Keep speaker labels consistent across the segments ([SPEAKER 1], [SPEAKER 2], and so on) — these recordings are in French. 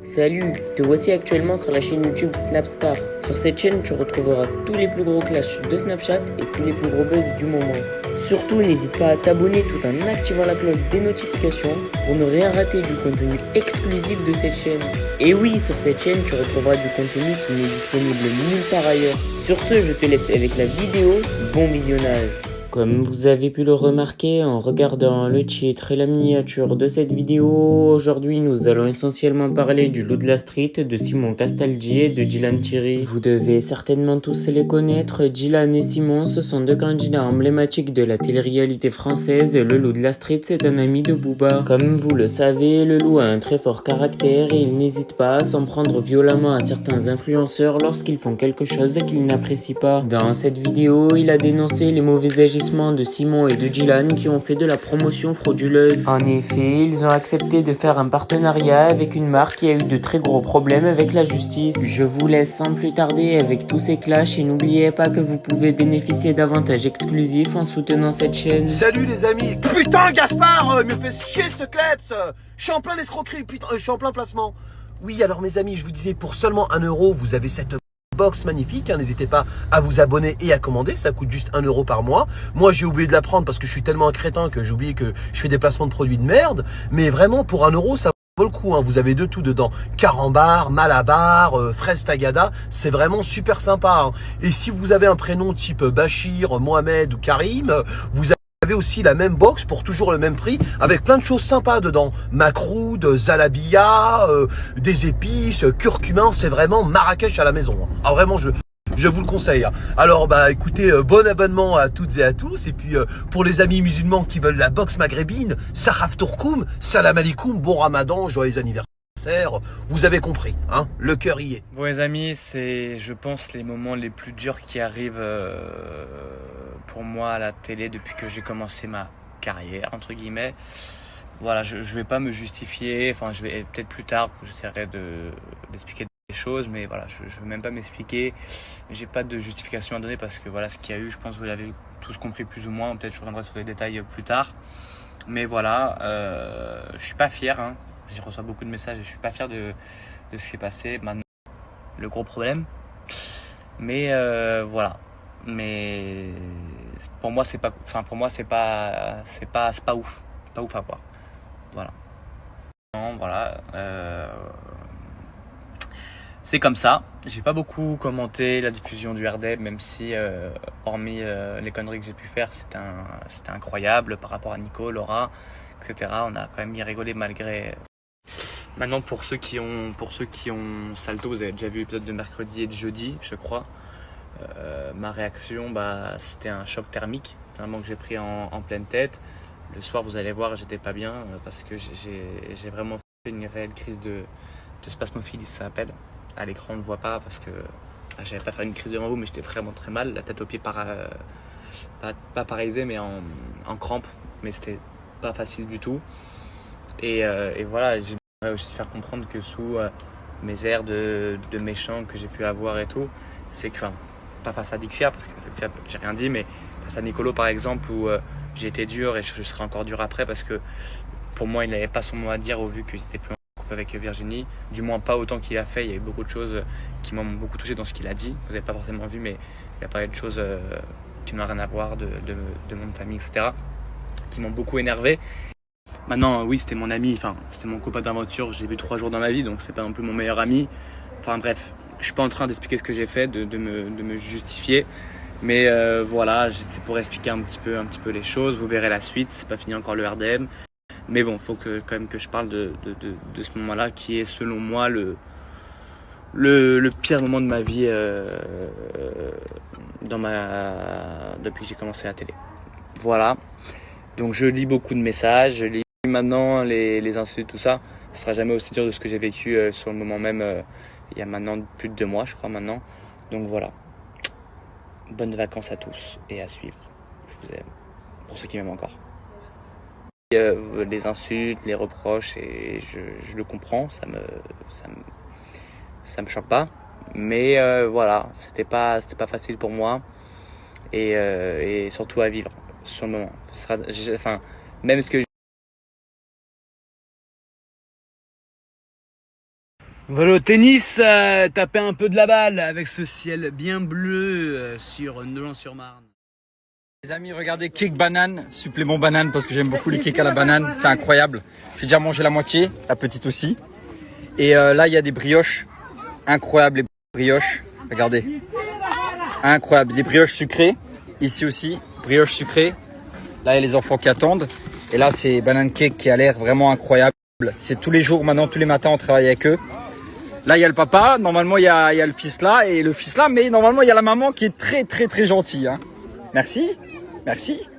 [SPEAKER 1] Salut, te voici actuellement sur la chaîne YouTube Snapstar. Sur cette chaîne, tu retrouveras tous les plus gros clashs de Snapchat et tous les plus gros buzz du moment. Surtout, n'hésite pas à t'abonner tout en activant la cloche des notifications pour ne rien rater du contenu exclusif de cette chaîne. Et oui, sur cette chaîne, tu retrouveras du contenu qui n'est disponible nulle part ailleurs. Sur ce, je te laisse avec la vidéo. Bon visionnage. Comme vous avez pu le remarquer en regardant le titre et la miniature de cette vidéo, aujourd'hui nous allons essentiellement parler du Loup de la Street, de Simon Castaldi et de Dylan Thierry. Vous devez certainement tous les connaître, Dylan et Simon, ce sont deux candidats emblématiques de la télé-réalité française. Le Loup de la Street, c'est un ami de Booba. Comme vous le savez, le loup a un très fort caractère et il n'hésite pas à s'en prendre violemment à certains influenceurs lorsqu'ils font quelque chose qu'il n'apprécie pas. Dans cette vidéo, il a dénoncé les mauvais agissements de Simon et de Dylan qui ont fait de la promotion frauduleuse. En effet, ils ont accepté de faire un partenariat avec une marque qui a eu de très gros problèmes avec la justice. Je vous laisse sans plus tarder avec tous ces clashs et n'oubliez pas que vous pouvez bénéficier d'avantages exclusifs en soutenant cette chaîne.
[SPEAKER 2] Salut les amis. Putain Gaspard, il me fait chier ce kleps. Je suis en plein escroquerie, putain, je suis en plein placement. Oui, alors mes amis, je vous disais, pour seulement 1€, vous avez cette box magnifique, hein. N'hésitez pas à vous abonner et à commander, ça coûte juste 1€ par mois. Moi j'ai oublié de la prendre parce que je suis tellement un crétin que j'ai oublié que je fais des placements de produits de merde, mais vraiment pour 1€, ça vaut le coup, hein. Vous avez de tout dedans, carambar, malabar, fraise tagada, c'est vraiment super sympa, hein. Et si vous avez un prénom type Bachir, Mohamed ou Karim, vous avez aussi la même box pour toujours le même prix avec plein de choses sympas dedans. Macroud, zalabia, des épices, curcuma, c'est vraiment Marrakech à la maison. Ah vraiment, je vous le conseille. Alors bah écoutez, bon abonnement à toutes et à tous. Et puis pour les amis musulmans qui veulent la box maghrébine, Saraf Tourkoum, Salam alaikum, bon ramadan, joyeux anniversaire. Vous avez compris, hein, le cœur y est.
[SPEAKER 3] Bon les amis, c'est je pense les moments les plus durs qui arrivent pour moi à la télé depuis que j'ai commencé ma carrière entre guillemets. Voilà, je vais pas me justifier, enfin je vais peut-être plus tard, j'essaierai d'expliquer des choses, mais voilà, je veux même pas m'expliquer. J'ai pas de justification à donner parce que voilà ce qu'il y a eu, je pense que vous l'avez tous compris plus ou moins, peut-être je reviendrai sur les détails plus tard. Mais voilà, je suis pas fier, hein. Je reçois beaucoup de messages et je suis pas fier de ce qui s'est passé. Maintenant, le gros problème. Mais voilà. Mais pour moi, c'est pas. Enfin, pour moi, c'est pas ouf. C'est pas ouf à voir. Voilà. Non, voilà. C'est comme ça. J'ai pas beaucoup commenté la diffusion du RDEB, même si, hormis les conneries que j'ai pu faire, c'était incroyable par rapport à Nico, Laura, etc. On a quand même bien rigolé malgré. Maintenant, pour ceux qui ont salto, vous avez déjà vu l'épisode de mercredi et de jeudi, je crois. Ma réaction, c'était un choc thermique, vraiment que j'ai pris en pleine tête. Le soir, vous allez voir, j'étais pas bien parce que j'ai vraiment fait une réelle crise de spasmophilie, ça s'appelle. À l'écran, on ne voit pas parce que j'avais pas fait une crise devant vous, mais j'étais vraiment très mal, la tête aux pieds pas paralysée, mais en crampe, mais c'était pas facile du tout. Et voilà, j'aimerais aussi faire comprendre que sous mes airs de méchant que j'ai pu avoir et tout, c'est que, pas face à Dixia, parce que j'ai rien dit, mais face à Nicolo par exemple, où j'ai été dur et je serai encore dur après, parce que pour moi il n'avait pas son mot à dire au vu qu'il était plus en couple avec Virginie, du moins pas autant qu'il a fait. Il y a eu beaucoup de choses qui m'ont beaucoup touché dans ce qu'il a dit, vous n'avez pas forcément vu, mais il a parlé de choses qui n'ont rien à voir, de mon famille, etc., qui m'ont beaucoup énervé. Maintenant, oui, c'était mon ami, enfin, c'était mon copain d'aventure, je l'ai vu 3 jours dans ma vie, donc c'est pas non plus mon meilleur ami. Enfin bref, je suis pas en train d'expliquer ce que j'ai fait, de me justifier. Mais voilà, c'est pour expliquer un petit peu les choses. Vous verrez la suite, c'est pas fini encore le RDM. Mais bon, faut quand même que je parle de ce moment-là, qui est selon moi le pire moment de ma vie depuis que j'ai commencé la télé. Voilà. Donc je lis beaucoup de messages, je lis maintenant les insultes, tout ça. Ce sera jamais aussi dur de ce que j'ai vécu sur le moment même, il y a maintenant plus de 2 mois, je crois maintenant. Donc voilà. Bonnes vacances à tous et à suivre. Je vous aime. Pour ceux qui m'aiment encore. Les insultes, les reproches, et je le comprends, ça me choque pas. Mais voilà, c'était pas facile pour moi et surtout à vivre sur le moment. Même ce que
[SPEAKER 4] On va aller au tennis, taper un peu de la balle avec ce ciel bien bleu sur Nolans-sur-Marne.
[SPEAKER 5] Les amis, regardez, cake banane, supplément banane parce que j'aime beaucoup les cakes à la banane, c'est incroyable. J'ai déjà mangé la moitié, la petite aussi. Et là, il y a des brioches, incroyables les brioches, regardez. Incroyable, des brioches sucrées, ici aussi, brioches sucrées. Là, il y a les enfants qui attendent. Et là, c'est banane cake qui a l'air vraiment incroyable. C'est tous les jours maintenant, tous les matins, on travaille avec eux. Là, il y a le papa, normalement, il y a le fils là et le fils là, mais normalement, il y a la maman qui est très, très, très gentille. Hein. Merci, merci.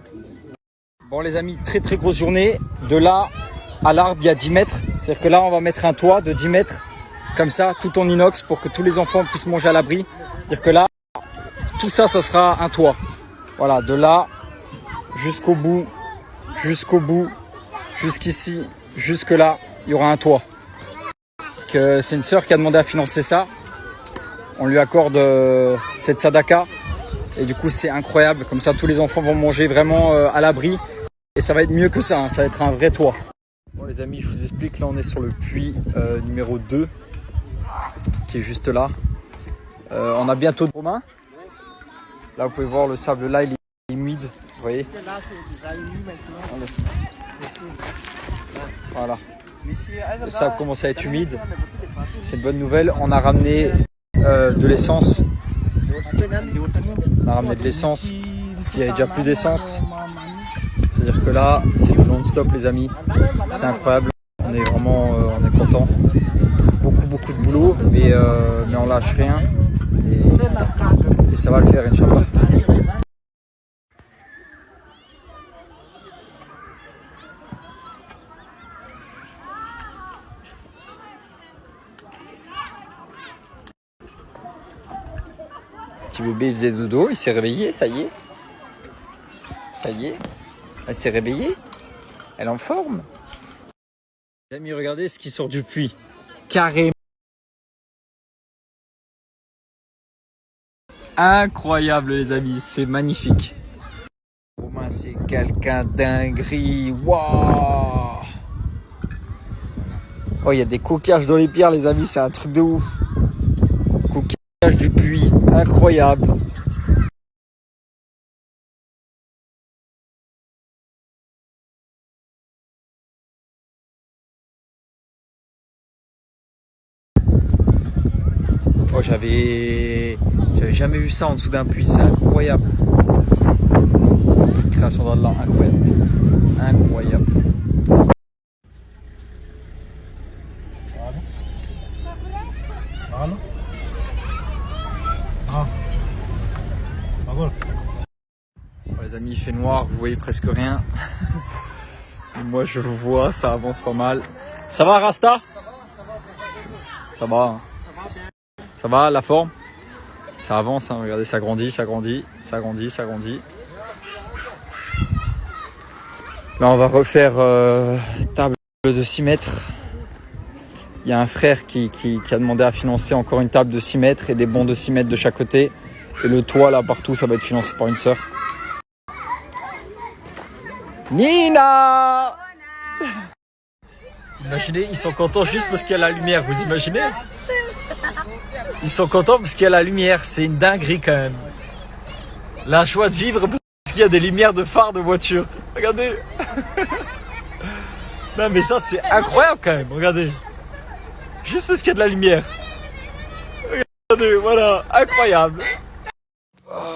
[SPEAKER 5] Bon, les amis, très, très grosse journée. De là à l'arbre, il y a 10 mètres. C'est-à-dire que là, on va mettre un toit de 10 mètres, comme ça, tout en inox, pour que tous les enfants puissent manger à l'abri. C'est-à-dire que là, tout ça, ça sera un toit. Voilà, de là jusqu'au bout, jusqu'ici, jusque là, il y aura un toit. C'est une sœur qui a demandé à financer ça. On lui accorde cette sadaka. Et du coup, c'est incroyable. Comme ça, tous les enfants vont manger vraiment à l'abri. Et ça va être mieux que ça. Hein. Ça va être un vrai toit. Bon, les amis, je vous explique. Là, on est sur le puits numéro 2. Qui est juste là. On a bientôt de Romain. Là, vous pouvez voir le sable là, il est humide. Vous voyez? Voilà. Le sable commence à être humide. C'est une bonne nouvelle. On a ramené de l'essence. On a ramené de l'essence parce qu'il n'y avait déjà plus d'essence. C'est-à-dire que là, c'est du non-stop, les amis. C'est incroyable. On est vraiment on est content. Beaucoup de boulot, mais on lâche rien. Et ça va le faire, Inch'Allah. Petit bébé, il faisait dodo, il s'est réveillé, ça y est. Ça y est. Elle s'est réveillée. Elle est en forme. Les amis, regardez ce qui sort du puits. Carrément. Incroyable, les amis, c'est magnifique. Romain, c'est quelqu'un dinguerie. Waouh! Oh, il y a des coquillages dans les pierres, les amis, c'est un truc de ouf. Coquillage du puits, incroyable. Oh, j'avais jamais vu ça en dessous d'un puits, c'est incroyable. Création d'Allah, incroyable. Incroyable. Bon, les amis, il fait noir, vous voyez presque rien. Et moi je vous vois, ça avance pas mal. Ça va Rasta? Ça va. Hein. Ça va la forme? Ça avance, hein. Regardez, ça grandit, ça grandit, ça grandit, ça grandit. Là on va refaire table de 6 mètres. Il y a un frère qui a demandé à financer encore une table de 6 mètres et des bancs de 6 mètres de chaque côté. Et le toit là partout, ça va être financé par une sœur. Nina! Imaginez, ils sont contents juste parce qu'il y a la lumière, vous imaginez? Ils sont contents parce qu'il y a la lumière, c'est une dinguerie quand même. La joie de vivre parce qu'il y a des lumières de phare de voiture. Regardez. Non mais ça c'est incroyable quand même, regardez. Juste parce qu'il y a de la lumière. Regardez, voilà, incroyable. Oh,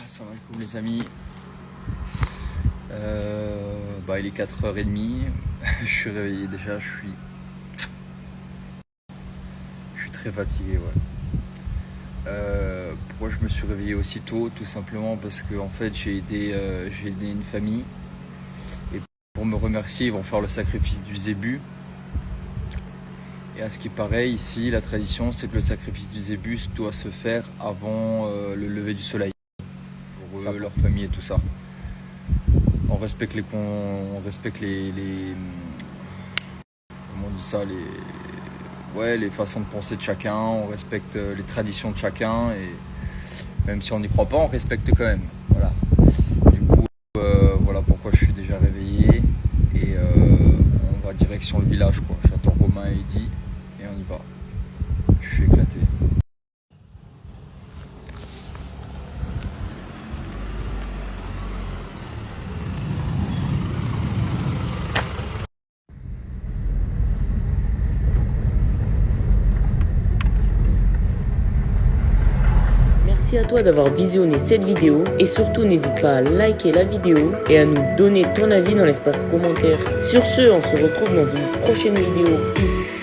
[SPEAKER 5] salam alaikum les amis. Il est 4h30. Je suis réveillé déjà, je suis très fatigué, ouais. Pourquoi je me suis réveillé aussitôt? Tout simplement parce que en fait j'ai aidé une famille et pour me remercier ils vont faire le sacrifice du zébu. Et à ce qui paraît ici la tradition c'est que le sacrifice du zébu doit se faire avant le lever du soleil pour eux, leur famille et tout ça. On respecte les comment on dit ça, les façons de penser de chacun, on respecte les traditions de chacun et même si on n'y croit pas, on respecte quand même. Voilà. Du coup, voilà pourquoi je suis déjà réveillé et on va direction le village quoi. J'attends Romain et Eddy et on y va.
[SPEAKER 6] éclaté.
[SPEAKER 1] Merci à toi d'avoir visionné cette vidéo et surtout n'hésite pas à liker la vidéo et à nous donner ton avis dans l'espace commentaire. Sur ce, on se retrouve dans une prochaine vidéo. Peace.